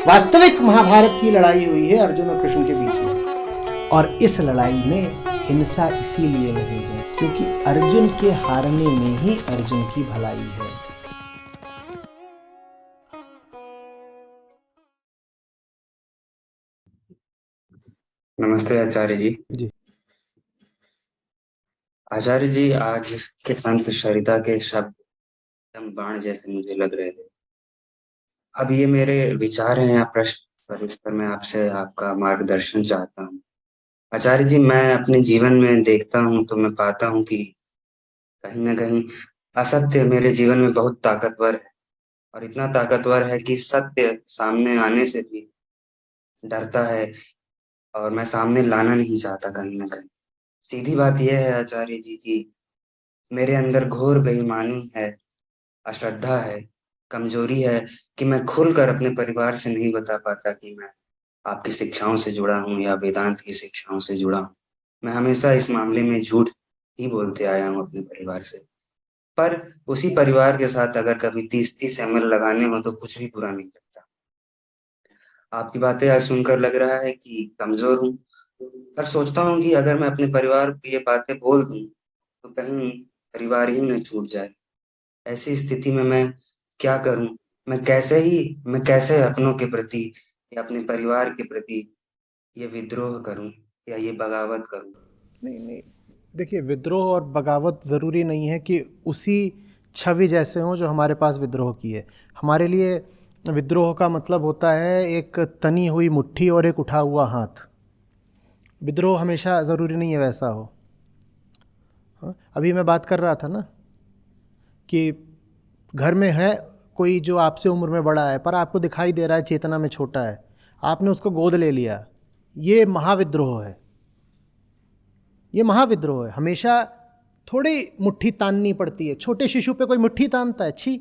वास्तविक महाभारत की लड़ाई हुई है अर्जुन और कृष्ण के बीच में। और इस लड़ाई में हिंसा इसीलिए नहीं है क्योंकि अर्जुन के हारने में ही अर्जुन की भलाई है। नमस्ते आचार्य जी। जी। आचार्य जी, आज के संत सरिता के शब्द एकदम बाण जैसे मुझे लग रहे थे। अब ये मेरे विचार हैं या प्रश्न, पर इस पर मैं आपसे आपका मार्गदर्शन चाहता हूँ। आचार्य जी, मैं अपने जीवन में देखता हूँ तो मैं पाता हूँ कि कहीं ना कहीं असत्य मेरे जीवन में बहुत ताकतवर है, और इतना ताकतवर है कि सत्य सामने आने से भी डरता है, और मैं सामने लाना नहीं चाहता। कहीं ना कहीं सीधी बात यह है आचार्य जी कि मेरे अंदर घोर बेईमानी है, अश्रद्धा है, कमजोरी है कि मैं खुलकर अपने परिवार से नहीं बता पाता कि मैं आपकी शिक्षाओं से जुड़ा हूँ या वेदांत की शिक्षाओं से जुड़ा हूँ। मैं हमेशा इस मामले में झूठ ही बोलते आया हूँ अपने परिवार से। पर उसी परिवार के साथ अगर कभी 30-30 ml लगाने हो तो कुछ भी बुरा नहीं लगता। आपकी बातें आज सुनकर लग रहा है कि कमजोर हूँ, पर सोचता हूँ कि अगर मैं अपने परिवार को ये बातें बोल दूँ तो कहीं परिवार ही न छूट जाए। ऐसी स्थिति में मैं क्या करूं? मैं कैसे अपनों के प्रति या अपने परिवार के प्रति ये विद्रोह करूं या ये बगावत करूं? नहीं नहीं, देखिए, विद्रोह और बगावत ज़रूरी नहीं है कि उसी छवि जैसे हों जो हमारे पास विद्रोह की है। हमारे लिए विद्रोह का मतलब होता है एक तनी हुई मुट्ठी और एक उठा हुआ हाथ। विद्रोह हमेशा ज़रूरी नहीं है वैसा हो। हाँ, अभी मैं बात कर रहा था ना कि घर में है कोई जो आपसे उम्र में बड़ा है पर आपको दिखाई दे रहा है चेतना में छोटा है, आपने उसको गोद ले लिया। ये महाविद्रोह है, ये महाविद्रोह है। हमेशा थोड़ी मुट्ठी ताननी पड़ती है। छोटे शिशु पे कोई मुट्ठी तानता है? छी।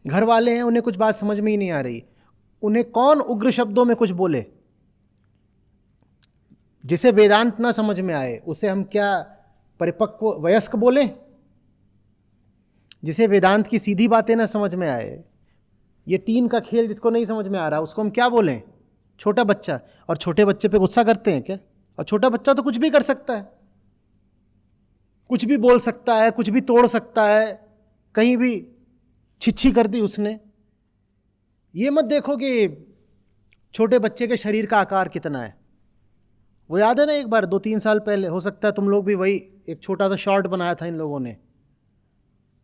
घर वाले हैं, उन्हें कुछ बात समझ में ही नहीं आ रही, उन्हें कौन उग्र शब्दों में कुछ बोले? जिसे वेदांत ना समझ में आए उसे हम क्या परिपक्व वयस्क बोलें? जिसे वेदांत की सीधी बातें ना समझ में आए, ये तीन का खेल जिसको नहीं समझ में आ रहा, उसको हम क्या बोलें? छोटा बच्चा। और छोटे बच्चे पे गुस्सा करते हैं क्या? और छोटा बच्चा तो कुछ भी कर सकता है, कुछ भी बोल सकता है, कुछ भी तोड़ सकता है। कहीं भी छिछी कर दी उसने। ये मत देखो कि छोटे बच्चे के शरीर का आकार कितना है। वो याद है ना, एक बार 2-3 साल पहले, हो सकता है तुम लोग भी वही एक छोटा सा शॉर्ट बनाया था इन लोगों ने,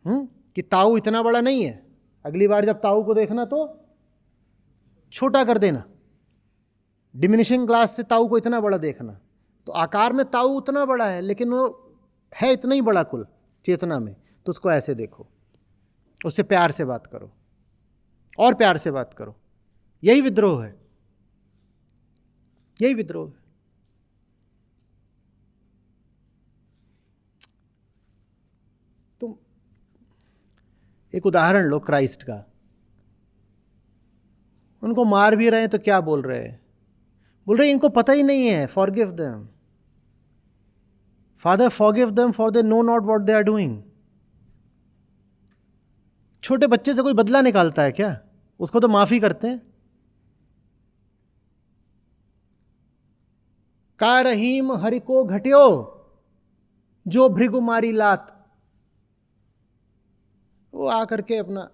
कि ताऊ इतना बड़ा नहीं है, अगली बार जब ताऊ को देखना तो छोटा कर देना। डिमिनिशिंग ग्लास से ताऊ को इतना बड़ा देखना। तो आकार में ताऊ उतना बड़ा है लेकिन वो है इतना ही बड़ा कुल चेतना में। तो उसको ऐसे देखो, उससे प्यार से बात करो और प्यार से बात करो। यही विद्रोह है, यही विद्रोह है। तुम एक उदाहरण लो क्राइस्ट का। उनको मार भी रहे हैं तो क्या बोल रहे हैं? बोल रहे इनको पता ही नहीं है, forgive them father, forgive them for they know not what they are doing. छोटे बच्चे से कोई बदला निकालता है क्या? उसको तो माफी करते हैं। का रहीम हरि को घट्यो जो भृगु मारी लात। वो आकर के अपना,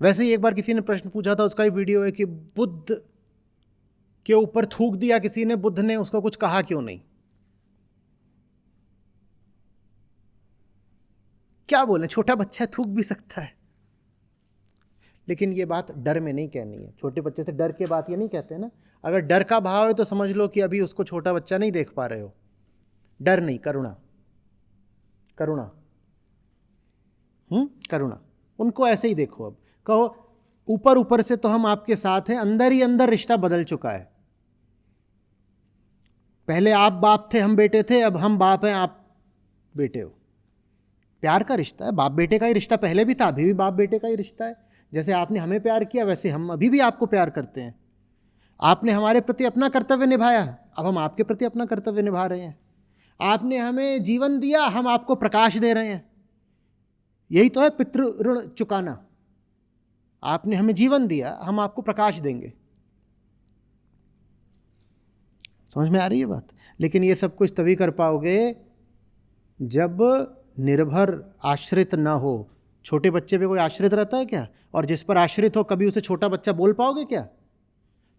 वैसे ही एक बार किसी ने प्रश्न पूछा था, उसका ही वीडियो है कि बुद्ध के ऊपर थूक दिया किसी ने, बुद्ध ने उसको कुछ कहा क्यों नहीं? क्या बोले, छोटा बच्चा थूक भी सकता है। लेकिन ये बात डर में नहीं कहनी है। छोटे बच्चे से डर के बात ये नहीं कहते ना। अगर डर का भाव है तो समझ लो कि अभी उसको छोटा बच्चा नहीं देख पा रहे हो। डर नहीं, करुणा, करुणा, करुणा। उनको ऐसे ही देखो। अब कहो ऊपर ऊपर से तो हम आपके साथ हैं, अंदर ही अंदर रिश्ता बदल चुका है। पहले आप बाप थे, हम बेटे थे, अब हम बाप हैं, आप बेटे हो। प्यार का रिश्ता है, बाप बेटे का ही रिश्ता पहले भी था, अभी भी बाप बेटे का ही रिश्ता है। जैसे आपने हमें प्यार किया वैसे हम अभी भी आपको प्यार करते हैं। आपने हमारे प्रति अपना कर्तव्य निभाया, अब हम आपके प्रति अपना कर्तव्य निभा रहे हैं। आपने हमें जीवन दिया, हम आपको प्रकाश दे रहे हैं। यही तो है पितृ ऋण चुकाना। आपने हमें जीवन दिया, हम आपको प्रकाश देंगे। समझ में आ रही है बात? लेकिन ये सब कुछ तभी कर पाओगे जब निर्भर, आश्रित ना हो। छोटे बच्चे पे कोई आश्रित रहता है क्या? और जिस पर आश्रित हो, कभी उसे छोटा बच्चा बोल पाओगे क्या?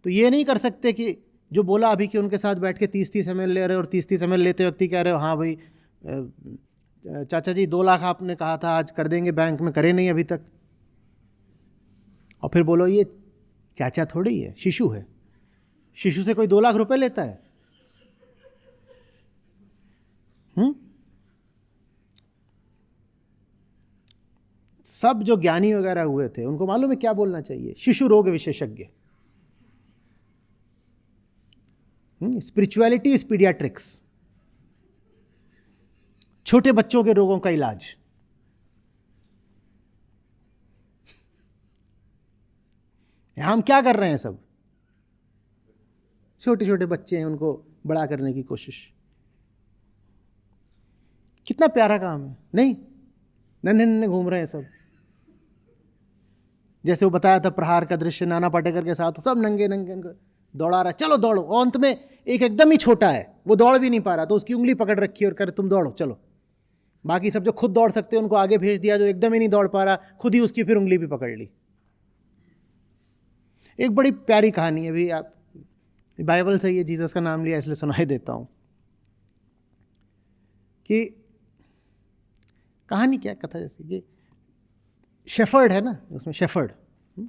तो ये नहीं कर सकते कि जो बोला अभी कि उनके साथ बैठ के 30-30 ml ले रहे हो और 30-30 ml लेते व्यक्ति कह रहे हो हाँ भाई चाचा जी 2 लाख आपने कहा था आज कर देंगे बैंक में, करे नहीं अभी तक। और फिर बोलो ये चाचा थोड़ी है, शिशु है। शिशु से कोई 2 लाख रुपए लेता है? सब जो ज्ञानी वगैरह हुए थे उनको मालूम है क्या बोलना चाहिए? शिशु रोग विशेषज्ञ। स्पिरिचुअलिटी इज पीडियाट्रिक्स, छोटे बच्चों के रोगों का इलाज। हम क्या कर रहे हैं? सब छोटे छोटे बच्चे हैं, उनको बड़ा करने की कोशिश। कितना प्यारा काम है, नहीं? नन्हे नन्हे घूम रहे हैं सब। जैसे वो बताया था प्रहार का दृश्य नाना पाटेकर के साथ, सब नंगे नंगे दौड़ा रहा, चलो दौड़ो। और अंत में एक एकदम ही छोटा है, वो दौड़ भी नहीं पा रहा, तो उसकी उंगली पकड़ रखी और करे तुम दौड़ो चलो। बाकी सब जो खुद दौड़ सकते हैं उनको आगे भेज दिया, जो एकदम ही नहीं दौड़ पा रहा खुद ही उसकी फिर उंगली भी पकड़ ली। एक बड़ी प्यारी कहानी है, अभी आप बाइबल से, ये जीसस का नाम लिया इसलिए सुनाई देता हूँ कि कहानी क्या, कथा जैसी कि शेफर्ड है ना, उसमें शेफर्ड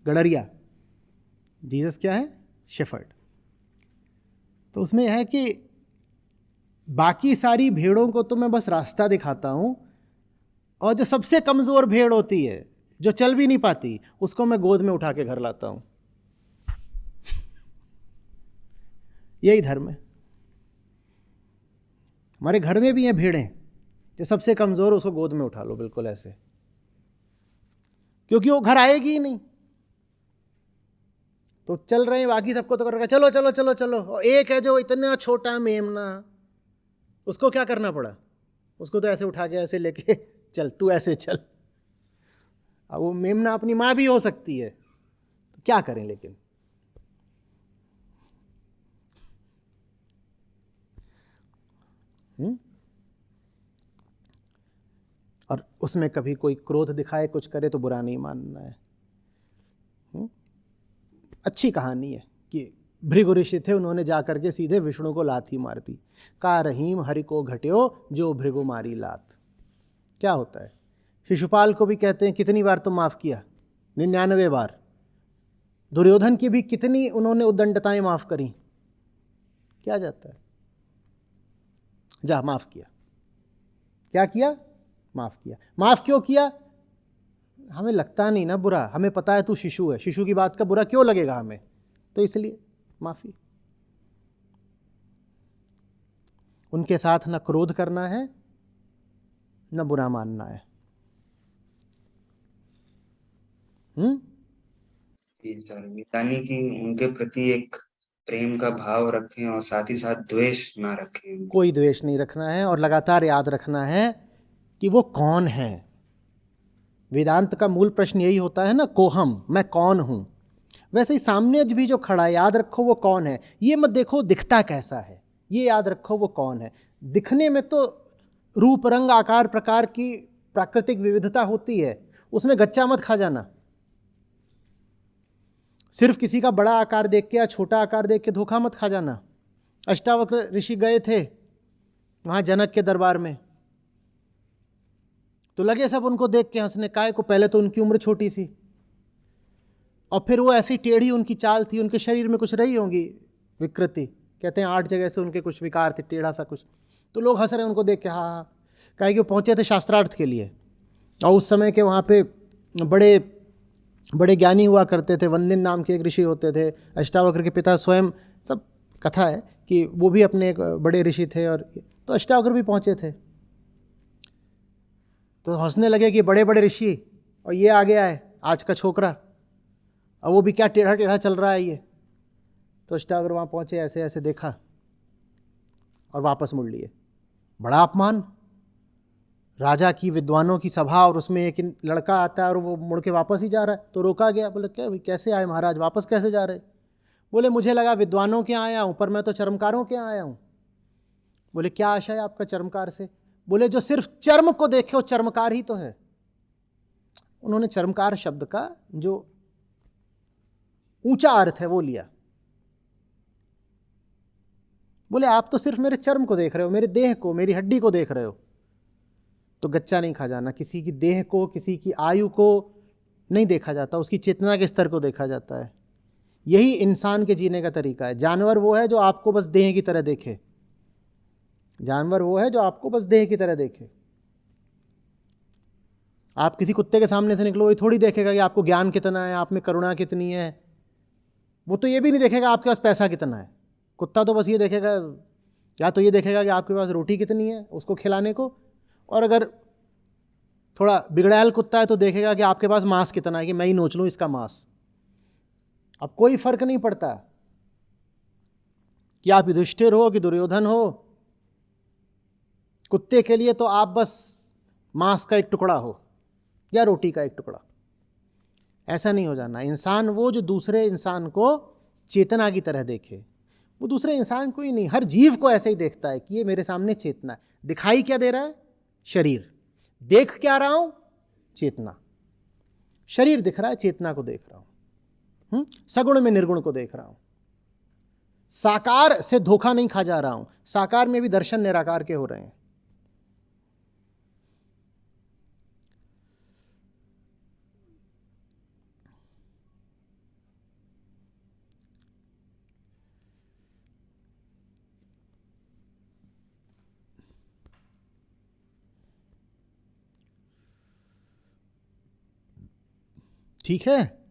गड़रिया, जीसस क्या है? शेफर्ड। तो उसमें यह है कि बाकी सारी भेड़ों को तो मैं बस रास्ता दिखाता हूँ, और जो सबसे कमज़ोर भेड़ होती है जो चल भी नहीं पाती, उसको मैं गोद में उठा के घर लाता हूँ। यही धर्म है। हमारे घर में भी हैं भेड़ें, जो सबसे कमज़ोर, उसको गोद में उठा लो, बिल्कुल ऐसे, क्योंकि वो घर आएगी ही नहीं। तो चल रहे हैं, बाकी सबको तो कर रखा, चलो चलो चलो चलो। और एक है जो इतना छोटा मेमना, उसको क्या करना पड़ा? उसको तो ऐसे उठा के ऐसे लेके चल, तू ऐसे चल। अब वो मेमना अपनी माँ भी हो सकती है, तो क्या करें? लेकिन और उसमें कभी कोई क्रोध दिखाए, कुछ करे, तो बुरा नहीं मानना है। अच्छी कहानी है कि भृगु ऋषि थे, उन्होंने जाकर के सीधे विष्णु को लात मार दी। का रहीम हरि को घट्यो, जो भृगु मारी लात। क्या होता है? शिशुपाल को भी कहते हैं कितनी बार तो माफ़ किया? 99 बार। दुर्योधन की भी कितनी उन्होंने उद्दंडताएं माफ़ करी? क्या जाता है? जा माफ़ किया। क्या किया? माफ़ किया। माफ़ क्यों किया? हमें लगता नहीं ना बुरा, हमें पता है तू शिशु है, शिशु की बात का बुरा क्यों लगेगा हमें, तो इसलिए माफ़ी। उनके साथ न क्रोध करना है, न बुरा मानना है। यानी कि उनके प्रति एक प्रेम का भाव रखें और साथ ही साथ द्वेष ना रखें। कोई द्वेष नहीं रखना है, और लगातार याद रखना है कि वो कौन है। वेदांत का मूल प्रश्न यही होता है ना, कोहम, मैं कौन हूं। वैसे ही सामने भी जो खड़ा है, याद रखो वो कौन है। ये मत देखो दिखता कैसा है, ये याद रखो वो कौन है। दिखने में तो रूप रंग आकार प्रकार की प्राकृतिक विविधता होती है, उसमें गच्चा मत खा जाना। सिर्फ किसी का बड़ा आकार देख के या छोटा आकार देख के धोखा मत खा जाना। अष्टावक्र ऋषि गए थे वहाँ जनक के दरबार में, तो लगे सब उनको देख के हंसने। काय को? पहले तो उनकी उम्र छोटी सी, और फिर वो ऐसी टेढ़ी उनकी चाल थी, उनके शरीर में कुछ रही होंगी विकृति। कहते हैं 8 जगह से उनके कुछ विकार थे, टेढ़ा सा कुछ। तो लोग हंस रहे हैं उनको देख के, हाँ हाँ। काय कि वो पहुँचे थे शास्त्रार्थ के लिए, और उस समय के वहाँ पे बड़े बड़े ज्ञानी हुआ करते थे। वंदिन नाम के एक ऋषि होते थे, अष्टावक्र के पिता स्वयं, सब कथा है कि वो भी अपने एक बड़े ऋषि थे। और तो अष्टावक्र भी पहुँचे थे, तो हंसने लगे कि बड़े बड़े ऋषि और ये आ गया है आज का छोकरा, और वो भी क्या टेढ़ा टेढ़ा चल रहा है ये। तो अष्टावक्र वहाँ पहुँचे, ऐसे ऐसे देखा और वापस मुड़ लिए। बड़ा अपमान, राजा की, विद्वानों की सभा, और उसमें एक लड़का आता है और वो मुड़ के वापस ही जा रहा है। तो रोका गया, बोले क्या भाई, कैसे आए महाराज, वापस कैसे जा रहे? बोले मुझे लगा विद्वानों के यहाँ आया हूँ, पर मैं तो चर्मकारों के यहाँ आया हूँ। बोले क्या आशा है आपका चर्मकार से? बोले जो सिर्फ चर्म को देखे वो चर्मकार ही तो है। उन्होंने चर्मकार शब्द का जो ऊंचा अर्थ है वो लिया। बोले आप तो सिर्फ मेरे चर्म को देख रहे हो, मेरे देह को, मेरी हड्डी को देख रहे हो। तो गच्चा नहीं खा जाना, किसी की देह को, किसी की आयु को नहीं देखा जाता, उसकी चेतना के स्तर को देखा जाता है। यही इंसान के जीने का तरीका है। जानवर वो है जो आपको बस देह की तरह देखे, जानवर वो है जो आपको बस देह की तरह देखे। आप किसी कुत्ते के सामने से निकलो, ये थोड़ी देखेगा कि आपको ज्ञान कितना है, आप में करुणा कितनी है। वो तो ये भी नहीं देखेगा आपके पास पैसा कितना है। कुत्ता तो बस ये देखेगा, या तो ये देखेगा कि आपके पास रोटी कितनी है उसको खिलाने को, और अगर थोड़ा बिगड़ैल कुत्ता है तो देखेगा कि आपके पास मांस कितना है, कि मैं ही नोच लूँ इसका मांस। अब कोई फर्क नहीं पड़ता कि आप युधिष्ठिर हो कि दुर्योधन हो। कुत्ते के लिए तो आप बस मांस का एक टुकड़ा हो या रोटी का एक टुकड़ा। ऐसा नहीं हो जाना। इंसान वो जो दूसरे इंसान को चेतना की तरह देखे। वो दूसरे इंसान को ही नहीं, हर जीव को ऐसे ही देखता है कि ये मेरे सामने चेतना है। दिखाई क्या दे रहा है? शरीर। देख क्या रहा हूं? चेतना। शरीर दिख रहा है, चेतना को देख रहा हूं। सगुण में निर्गुण को देख रहा हूं। साकार से धोखा नहीं खा जा रहा हूं। साकार में भी दर्शन निराकार के हो रहे हैं। ठीक है।